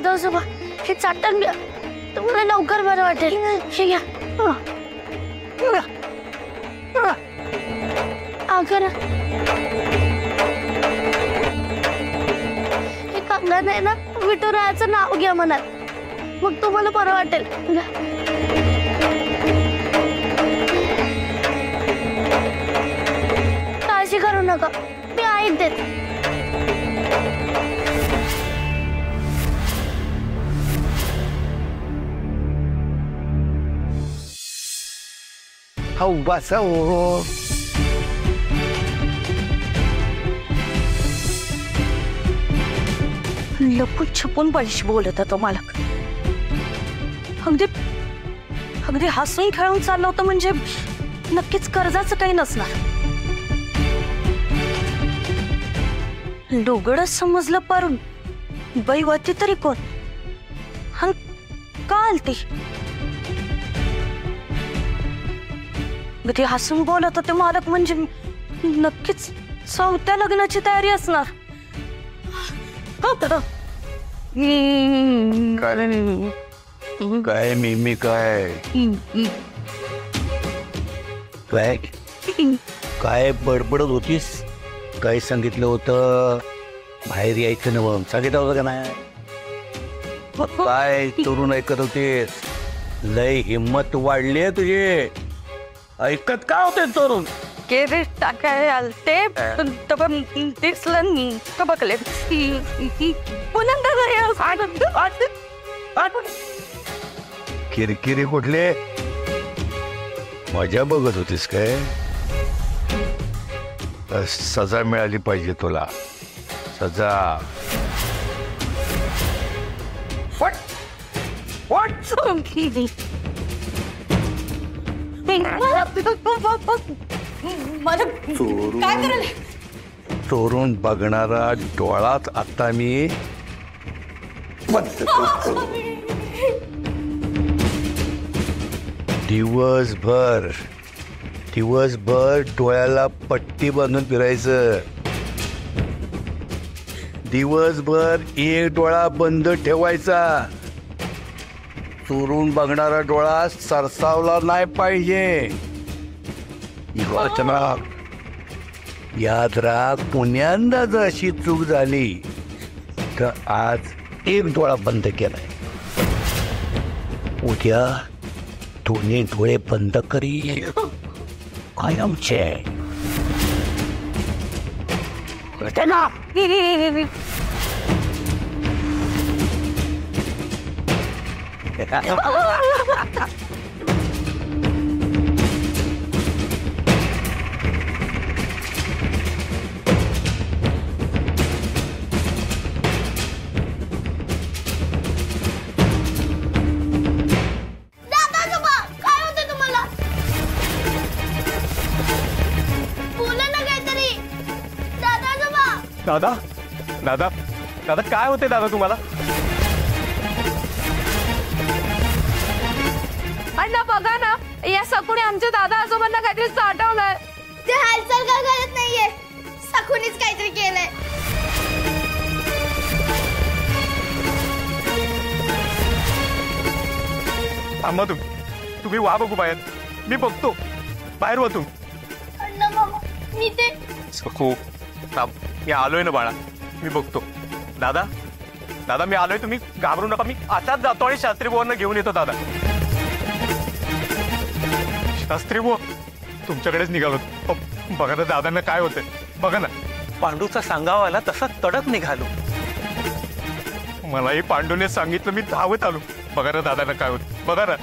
दादा आजोबा हे चाटण घ्या, तुम्हाला लवकर बरं वाटेल. हे घ्या. अगर हे कंगन आहे ना, विठुरायाचं नाव घ्या मनात, मग तुम्हाला बरं वाटेल. काळजी करू नका, मी ऐक देत. हो बसा हो. लपून छपून पैसे बोलत होता मालक. अगदी अगदी हसून खेळून चाललं होतं, म्हणजे नक्कीच कर्जाचं काही नसणार. डोगडच समजलं, पर बाई होती तरी कोण? का आलती? ते हसून बोलत होते मालक, म्हणजे नक्कीच चौथ्या लग्नाची तयारी असणार. काय मी काय काय काय बडबडत होतीस? काय सांगितलं होतं? बाहेर यायचं ना म्हणून सांगितलं होतं का नाही? काय तरुण ऐकत होतेस? लय हिम्मत वाढली आहे तुझी. ऐकत का होते तरुण? केरे टाकाय आलते, पण दिसलं का बघले किरकिरी कुठले? मजा बघत होतीस काय? सजा मिळाली पाहिजे तुला, सजा. चोरून बघणारा डोळात आता मी दिवसभर डोळ्याला पट्टी बांधून फिरायचं. दिवसभर एक डोळा बंद ठेवायचा. चोरून बघणारा डोळा सरसावला नाही पाहिजे. याद राख, पुण्यांदा जर अशी चूक झाली तर आज एक डोळा बंद केलाय, उद्या दोन्ही डोळे बंद करी कायमचे. ना दादा दादा दादा काय होते दादा तुम्हाला? अण्णा बघा ना, या सकुने आमच्या दादा आजोबांना काहीतरी चाटवलंय. ते हालचाल का करत नाहीये, सकुनीच काहीतरी केलंय. थांबा तुम्ही वा बघू बाहेर, मी बघतो. बाहेर वा तुम्ही. अण्णा मामा, मी ते सखू थांब, मी आलोय ना बाळा, मी बघतो. दादा दादा मी आलोय, तुम्ही घाबरू नका. मी आताच जातो आणि शास्त्री बुवांना घेऊन येतो. दादा शास्त्री बुवा तुमच्याकडेच निघालो. बघा ना दादांना काय होतंय, बघा ना. पांडूचा सांगावा आला तसा तडक निघालो. मलाही पांडूने सांगितलं, मी धावत आलो. बघा ना दादांना काय होत, बघा ना.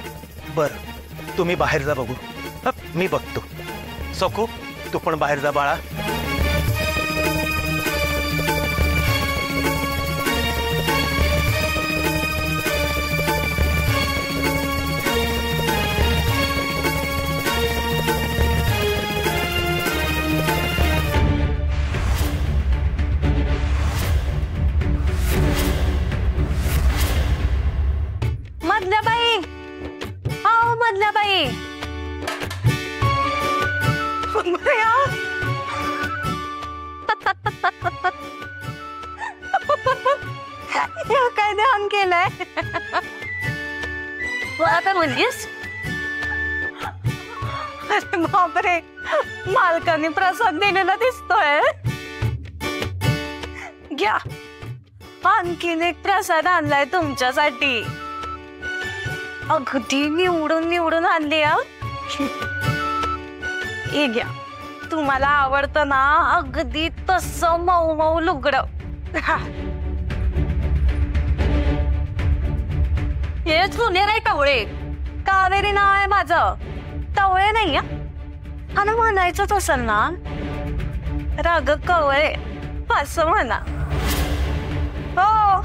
बरं तुम्ही बाहेर जा बघू, मी बघतो. सखू तू पण बाहेर जा बाळा. बोललीस? अरे बापरे, मालकाने प्रसाद दिलेला दिसतोय. घ्या, आणखीन एक प्रसाद आणलाय तुमच्यासाठी. अगदी निवडून निवडून आणली. हे घ्या, तुम्हाला आवडतं ना अगदी तसं मऊ मऊ लुगडं. हे सुनेर आहे टवळे. कावेरी नाव आहे माझं, टवळे नाही. आणि म्हणायचंच असेल ना राग कवळे असं म्हणा. हो,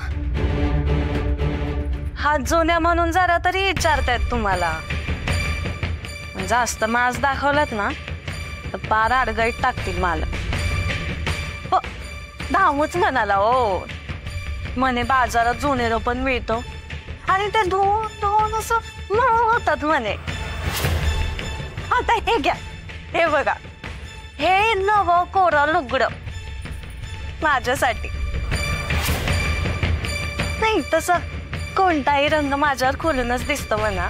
हात जुन्या म्हणून जरा तरी विचारतायत तुम्हाला. जास्त मास दाखवलात ना तर पार अडगळीत टाकतील मला. हो, धामूच म्हणाला. हो म्हणे बाजारात जुनेरं पण मिळतो आणि ते धुवून धुवून असं मऊ होतात म्हणे. आता हे घ्या, हे बघा, हे नवं कोरं लुगडं माझ्यासाठी. नाही तसं कोणताही रंग माझ्यावर खुलूनच दिसतो म्हणा,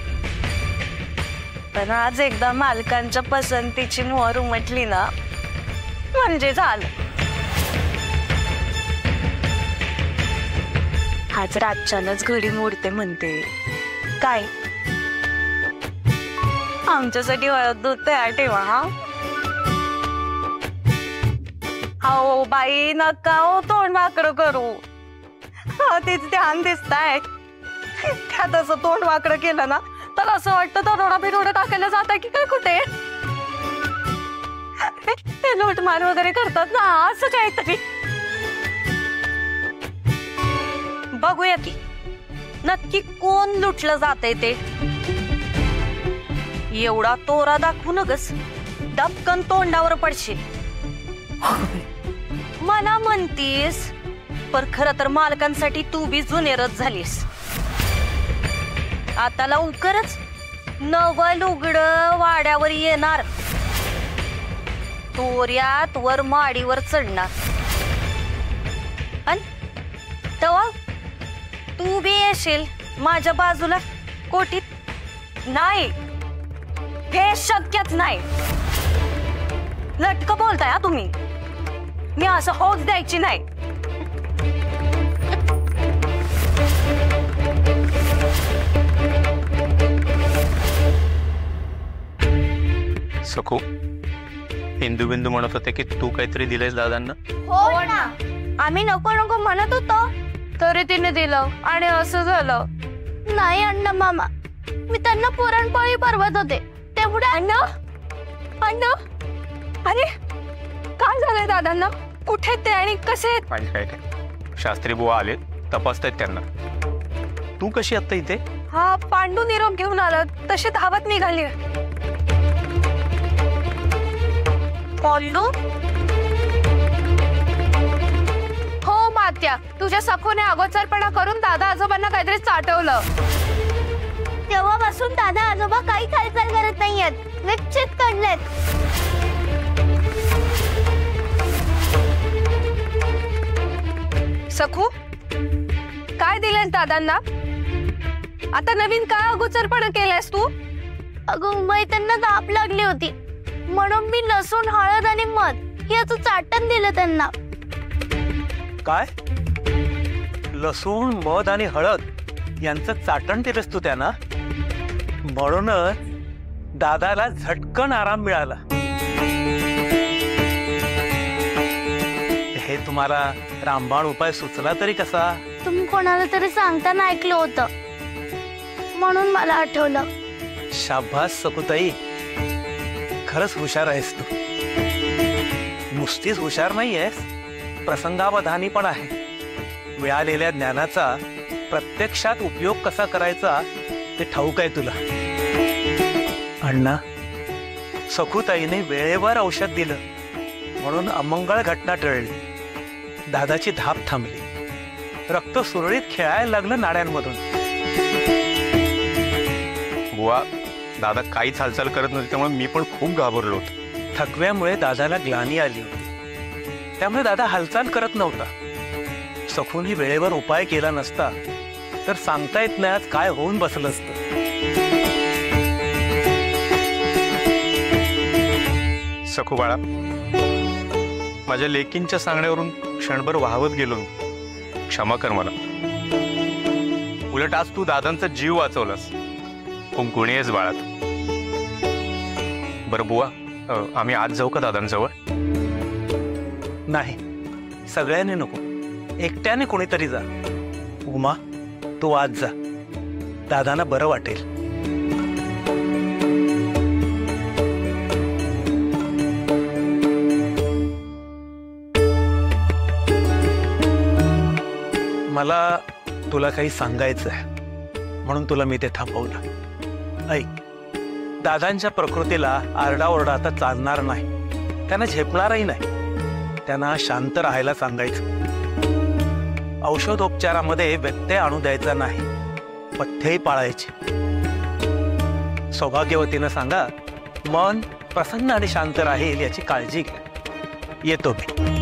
पण आज एकदा मालकांच्या पसंतीची मोहर उमटली ना म्हणजे झालं. आज रातच्यानच घडी मोडते म्हणते. काय आमच्यासाठी हळद दूध तयार ठेवा. हो बाई, नका हो तोंड वाकडं करू. तीच ध्यान दिसताय. त्यात असं तोंड वाकडं केलं ना तर असं वाटतं तरोडा बिरोडा टाकायला जात की काय कुठे. ते लूटमार वगैरे करतात ना, असं काहीतरी. बघूया की नक्की कोण लुटलं जातंय ते. एवढा तोरा दाखवू नगस, दपकन तोंडावर पडशील. मला म्हणतीस पर खरं तर मालकांसाठी तू बी जुनेरच झालीस. आता लवकरच नवं लुगडं वाड्यावर येणार. तोऱ्यात वर माडीवर चढणार. अन तेव्हा तू बी येशील माझ्या बाजूला कोटीत. नाही, हे शक्यच नाही. लटकं बोलताय तुम्ही. मी असं होच द्यायची नाही. सखू, हिंदू बिंदू म्हणत होते की तू काहीतरी दिलेस दादांना. हो ना. आम्ही नको नको म्हणत होतो तरी तिने दिलं आणि असं झालं. नाही अण्णा मामा, मी त्यांना पुरणपोळी परवत होते तेवढं. अण्णा, अण्णा, अरे काय झालंय दादांना? कुठे ते आणि कसे? काय शास्त्री बुवा आले, तपासतायत त्यांना. तू कशी आता इथे? हा, पांडू निरोप घेऊन आला तशी धावत निघाली. पांडू? हो मात्या, तुझ्या सखूने अगोचरपणा करून दादा आजोबांना काहीतरी चाटवलं. तेव्हापासून दादा आजोबा काही हालचाल करत नाहीयेत, विच्छेद काढलेत. सखू, काय दिलेस दादांना? आता नवीन काय अगोचरपणा केलायस तू? अगं बाई, त्यांना ताप लागली होती म्हणून मी लसूण, हळद आणि मध याचं चाटण दिलं त्यांना. काय? लसूण, मध आणि हळद यांचं चाटण दिलंस तू त्यांना? म्हणूनच दादाला झटकन आराम मिळाला. हे तुम्हाला रामबाण उपाय सुचला तरी कसा? तुम्ही कोणाला तरी सांगताना ऐकलं होतं म्हणून मला आठवलं. शाबास सकुताई, खरंच हुशार आहेस तू. नुसतीच हुशार नाही आहेस, प्रसंगावधानी पण आहे. मिळालेल्या ज्ञानाचा प्रत्यक्षात उपयोग कसा करायचा ते ठाऊक आहे तुला. अण्णा, सखुताईने वेळेवर औषध दिलं म्हणून अमंगळ घटना टळली. दादाची धाप थांबली. रक्त सुरळीत खेळायला लागलं नाड्यांमधून. बुवा, दादा काहीच हालचाल करत नव्हती, त्यामुळे मी पण खूप घाबरलो होतो. थकव्यामुळे दादाला ग्लानी आली होती, त्यामुळे दादा हालचाल करत नव्हता. सखूनी वेळेवर उपाय केला नसता तर सांगता येत नाही आज काय होऊन बसलं असतं. सखू बाळा, माझ्या लेकींच्या सांगण्यावरून क्षणभर वाहवत गेलो मी. क्षमा कर मला. उलट आज तू दादांचा जीव वाचवलास. कुंकुणी आहेस बाळा. बरं बुवा, आम्ही आज जाऊ का दादांजवळ? नाही, सगळ्यांनी नको, एकट्याने कोणीतरी जा. उमा, तू आज जा, दादांना बरं वाटेल. मला तुला काही सांगायचं आहे म्हणून तुला मी ते थांबवलं. ऐक, दादांच्या प्रकृतीला आरडाओरडा आता चालणार नाही, त्यांना झेपणारही नाही. त्यांना शांत राहायला सांगायचं. औषधोपचारामध्ये व्यत्यय आणू द्यायचा नाही, पथ्यही पाळायचे. सौभाग्यवतीनं सांगा मन प्रसन्न आणि शांत राहील याची काळजी घ्या. येतो मी.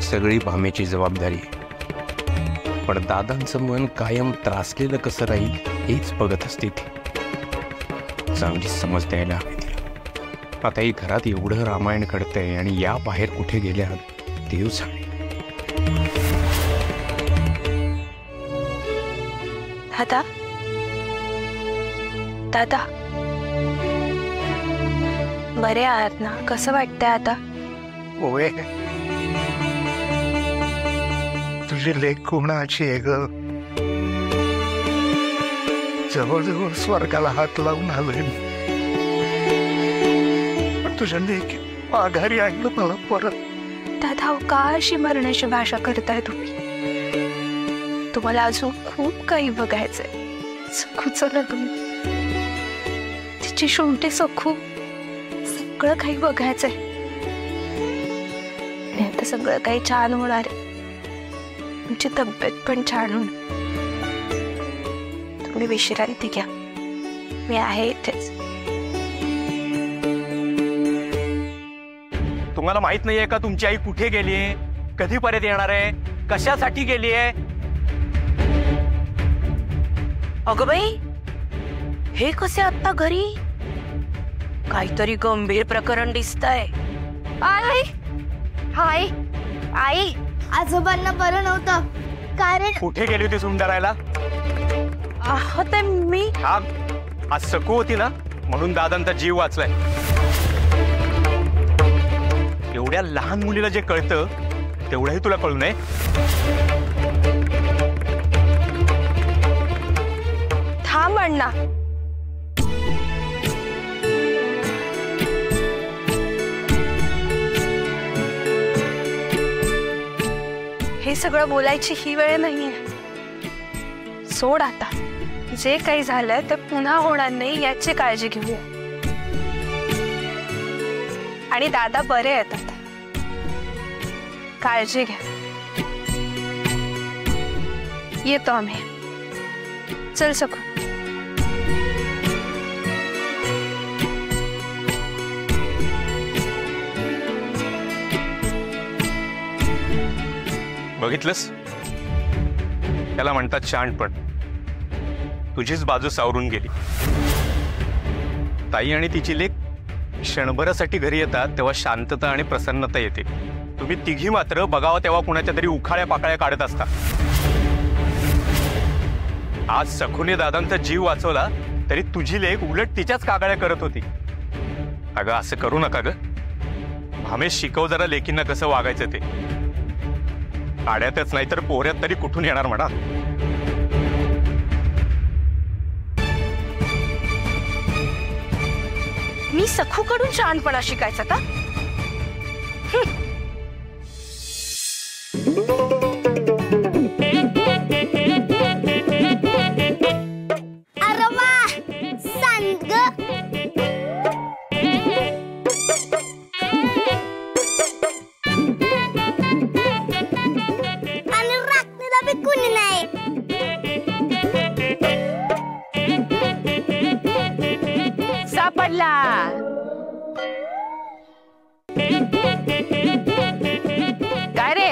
सगळी भामेची जबाबदारी आहे, पण दादांचं मन कायम त्रासलेलं कसं राहील हेच बघत असते ती. चांगली समज द्यायला हवी तिला. आता ही घरात एवढं रामायण घडतंय आणि या बाहेर कुठे गेल्या देव जाणे. दादा, दादा, बरे आहात ना? कसं वाटतंय आता? ओए, तुझी लेख कोणाची आहे ग? जवळजवळ स्वर्गाला हात लावून आलोय, पण तुझ्या लेख माघारी आणलं मला परत. दादा, का अशी मरणाची भाषा करताय तुम्ही? तुम्हाला अजून खूप काही बघायचंय. सखूचं लग्न, तिची शेवटी सखू, सगळं काही बघायचंय. आणि आता सगळं काही छान होणार आहे. तुमची तब्येत पण छान होणार. तुम्ही विश्रांती घ्या, मी आहे इथेच. तुम्हाला माहित नाहीये का तुमची आई कुठे गेलीये, कधी परत येणार आहे, कशासाठी गेलीये? अगं बाई, हे कसे आत्ता घरी? काहीतरी गंभीर प्रकरण दिसतंय. आई, हाय आई, आजोबांना बरं नव्हतं, कारण कुठे गेली होती सुंदरायला? ते मी हा, आज सकू होती ना, म्हणून दादांचा जीव वाचलाय. एवढ्या लहान मुलीला जे कळतं तेवढंही तुला कळू नये. थांब अण्णा. हे सगळं बोलायची ही वेळ नाहीये. सोड आता. जे काही झालंय ते पुन्हा होणार नाही याची काळजी घेऊया. आणि दादा बरे आहेत आता, काळजी घ्या. येतो आम्ही. चल सकू. बघितलंस, त्याला म्हणतात शहाणपण. तुझीच बाजू सावरून गेली. ताई आणि तिची लेक क्षणभरासाठी घरी येतात तेव्हा शांतता आणि प्रसन्नता येते. तुम्ही तिघी मात्र बघावं तेव्हा कुणाच्या तरी उखाळ्या पाकळ्या काढत असता. आज सखूने दादांचा जीव वाचवला तरी तुझी लेक उलट तिच्याच कागाळ्या करत होती. अगं असं करू नका ग. भामेश, शिकव जरा लेकींना कसं वागायचं ते. आड्यातच नाही तर पोहऱ्यात तरी कुठून येणार म्हणा. मी सखूकडून शहाणपणा शिकायचा का? अरे वा, सांग आणि रात्रीला बी कुणी नाही. सापडला. काय रे,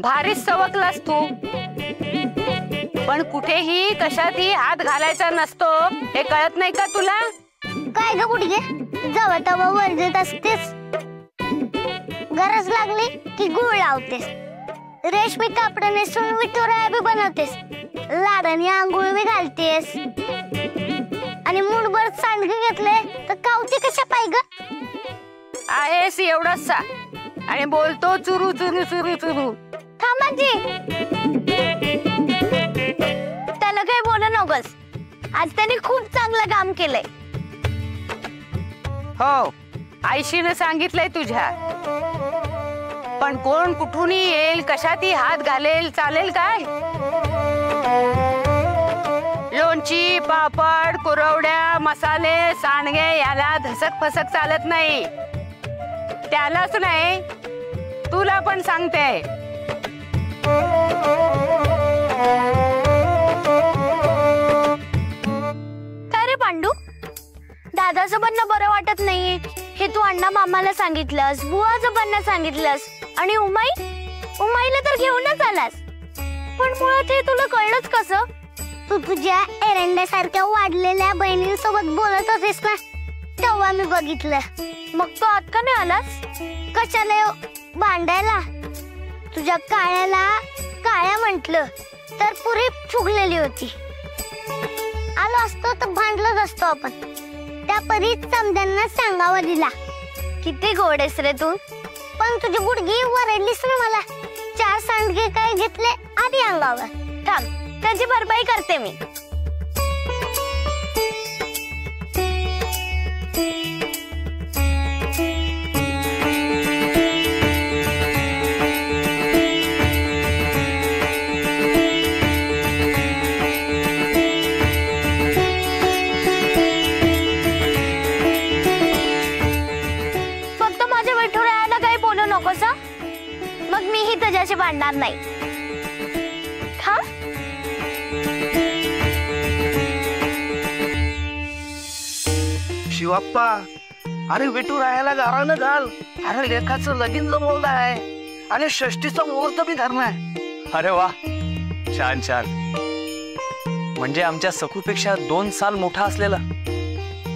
भारीच सवकलास तू. पण कुठेही कशातही हात घालायचा नसतो हे कळत नाही का तुला? काय ग बुडगे, जवळ तवा वरजत असतेस, गरज लागली की गुळ लावतेस, रेशमी कापड नेसून विठुराया बी बनवतेस, लाडाने आंघोळ बी घालतेस, आणि मुठभर सांडगे घेतले तर कावते कशा पाय ग? आहेस एवढासा आणि बोलतो चुरू चुरू चुरू चुरू. थांबाजी, त्याला काही बोलू नकोस, आज त्याने खूप चांगलं काम केलंय. हो, आईशीनं सांगितलंय तुझ्या, पण कोण कुठूनही येईल कशातही हात घालेल चालेल काय? लोणची, पापड, कुरवड्या, मसाले, सांडगे याला धसक फसक चालत नाही. त्यालाच नाही तुला पण सांगते. काय रे पांडू, दादाचं बनणं बरं वाटत नाहीये हे तू अण्णा मामाला सांगितलंस, बुवाचं बनणं सांगितलंस, आणि उमाईला तर घेऊनच आलास. पण मुळात हे तुला कळलंच कसं? तू तुझ्या एरंड्यासारख्या वाढलेल्या बहिणींसोबत बोलत होतीस ना, तेव्हा मी बघितलं. मग तू आत का नाही आलास? कशाला भांडायला? तुझ्या काळ्याला काळ्या म्हंटल तर पुरी फुगलेली होती. आलो असतो तर भांडलोच असतो आपण. त्या परीच समद्यांना सांगावा दिला. किती गोड आहेस रे तू. पण तुझी गुडगी वरडलीस ना मला. 4 सांडगे काय घेतले आधी अंगावर. थांब, त्याची भरपाई करते मी. फक्त माझ्या विठुरायाला काही बोलू नकोस हा. मग मीही तुझ्याशी भांडणार नाही. हा? शिवाप्पा, अरे विठुरायाला गारानं घाल. अरे लेखाचं लगीन जमवलं आहे आणि षष्टीचा मुहूर्त बी धरलाय. अरे वा, छान छान. म्हणजे आमच्या सखूपेक्षा 2 साल मोठा असलेला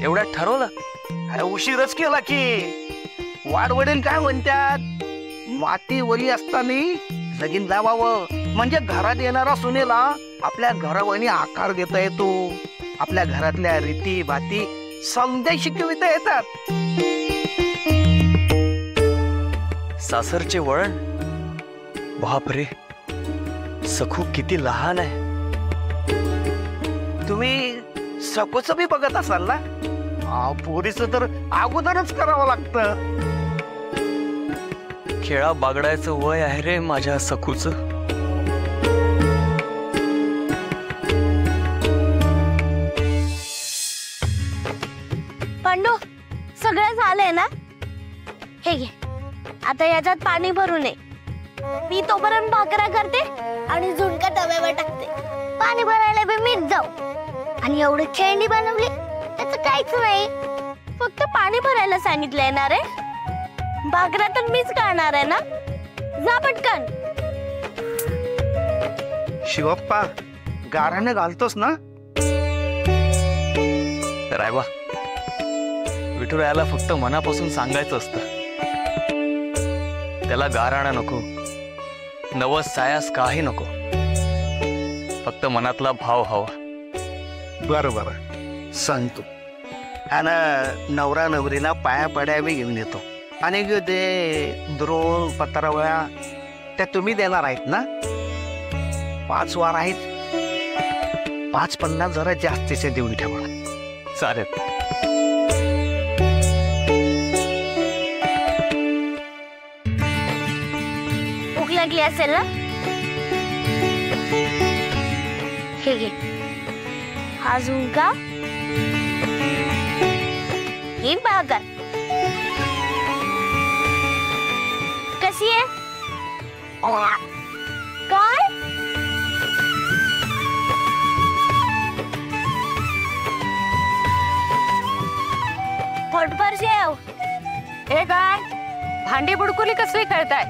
एवढ्यात ठरवलं? अरे उशीरच केला की. वाडवडील काय म्हणतात, माती वली असताना लगीन लावावं म्हणजे घरात येणारा सुनेला आपल्या घरावानी आकार देता येतो. आपल्या घरातल्या रीती भाती समजा शिकविता येतात. सासरचे वळण, बापरे, सखू किती लहान आहे. तुम्ही सखूच बी बघत असाल ना. पोरीचं तर अगोदरच करावं लागतं. खेळा बागडायचं वय आहे रे माझ्या सखूच. पांडू, सगळं झालंय ना? हे घे, आता याच्यात पाणी भरू नये. मी तोपर्यंत भाकऱ्या करते आणि झुणका तव्यावर टाकते. पाणी भरायला बी मीच जाऊ. आणि एवढी खेळणी बनवली त्याचं काहीच नाही. फक्त पाणी भरायला सांगितलंय ना रे. भाकऱ्या तर मीच करणार आहे ना. जा पटकन. शिवप्पा, गाराने घालतोस ना? रायबा, विठुरायाला फक्त मनापासून सांगायचं असतं. त्याला गाराणा नको, नवस सायास काही नको. फक्त मनातला भाव हवा. बरोबर सांगतो. आणि नवरा नवरीला पाया पड्या बी घेऊन येतो. आणि ते द्रोण पत्रावळ्या त्या तुम्ही देणार आहेत ना? 5 वार आहेत. 5-50 जरा जास्तीचे देऊन ठेवा. चालेल. भूक लागली असेल ना? हे घे, हा झुणका, ही भाकर. कशी आहे? काय? पोटभर जेव. हे काय भांडी बुडकुली कसली खेळताय?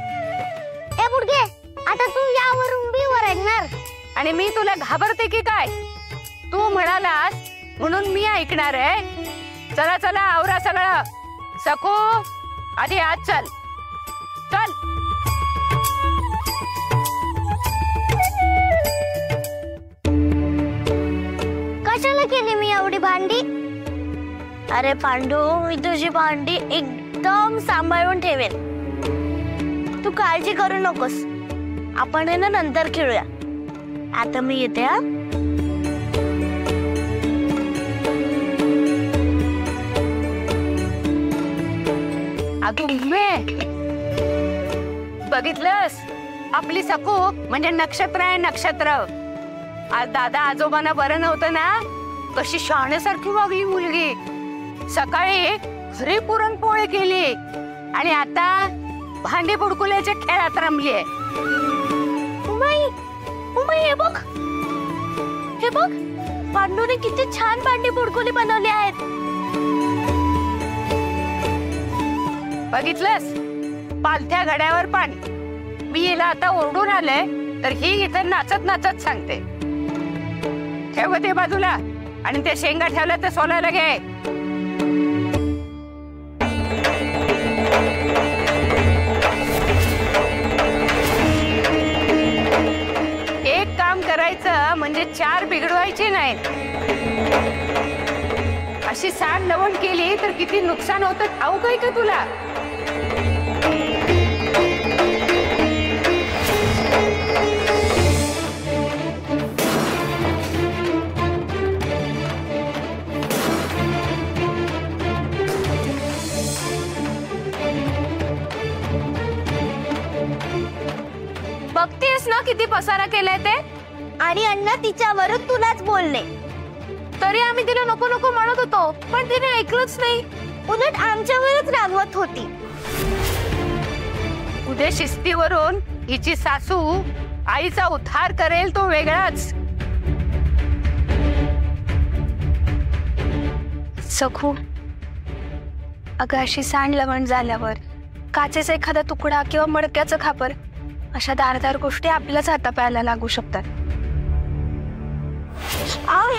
ए बुडगे, आता तू यावरून बी वरडणार. आणि मी तुला घाबरते की काय? तू म्हणालास म्हणून मी ऐकणार आहे. चला चला आवरा सगळं. सखू आधी आज चल चल. कशाला केली मी एवढी भांडी? अरे पांडू, मी तुझी भांडी एकदम सांभाळून ठेवेल. तू काळजी करू नकोस. आपण आहे ना नंतर खेळूया. आता मी येते. हा अगं उम्मे, बघितलंस आपली सकू म्हणजे नक्षत्र आहे नक्षत्र. आज दादा आजोबांना बरं नव्हतं ना, कशी शहाण्यासारखी वागली मुलगी. सकाळी घरी पुरणपोळी केली आणि आता भांडी बुडकुल्याच्या खेळात रमलीये. उमाई, उमाई हे बघ, हे बघ, पांडूने किती छान भांडी बुडकुली बनवली आहेत. बघितलंस पालथ्या घड्यावर पाणी. मी हिला आता ओरडून आले तर ही इथं नाचत नाचत सांगते. ठेव ते बाजूला आणि ते शेंगा ठेवल्या ते सोलायला घे. एक काम करायचं म्हणजे 4 बिघडवायचे नाहीत. अशी सांड लवण केली तर किती नुकसान होतं ठाऊक काय का तुला? बघतेस ना किती पसारा केलाय ते. आणि अण्णा तिच्यावरून तुलाच बोलले. तरी आम्ही तिला नको नको म्हणत होतो, पण तिने ऐकलंच नाही. उलट आमच्यावरच रागवत होती. उद्या शिस्तीवरून हिची सासू आईचा उद्धार करेल तो वेगळाच. सखू, अगं अशी सांड लवण झाल्यावर काचेचा एखादा तुकडा किंवा मडक्याचं खापर अशा धारदार गोष्टी आपल्याच हातापायाला लागू शकतात. आई,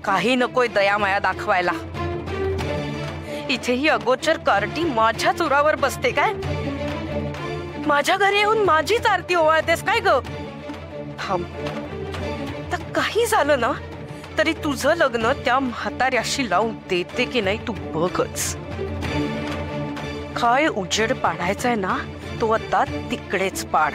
काही नकोय दयामाया दाखवायला. इथे ही अगोचर कार्टी माझ्या चुरावर बसते काय? माझ्या घरी येऊन माझीच आरती ओवाळतेस काय ग? थांब, तर काही झालं ना तरी तुझं लग्न त्या म्हाताऱ्याशी लावून देते की नाही तू बघच. काय उजेड पाडायचाय ना तो आता तिकडेच पाड.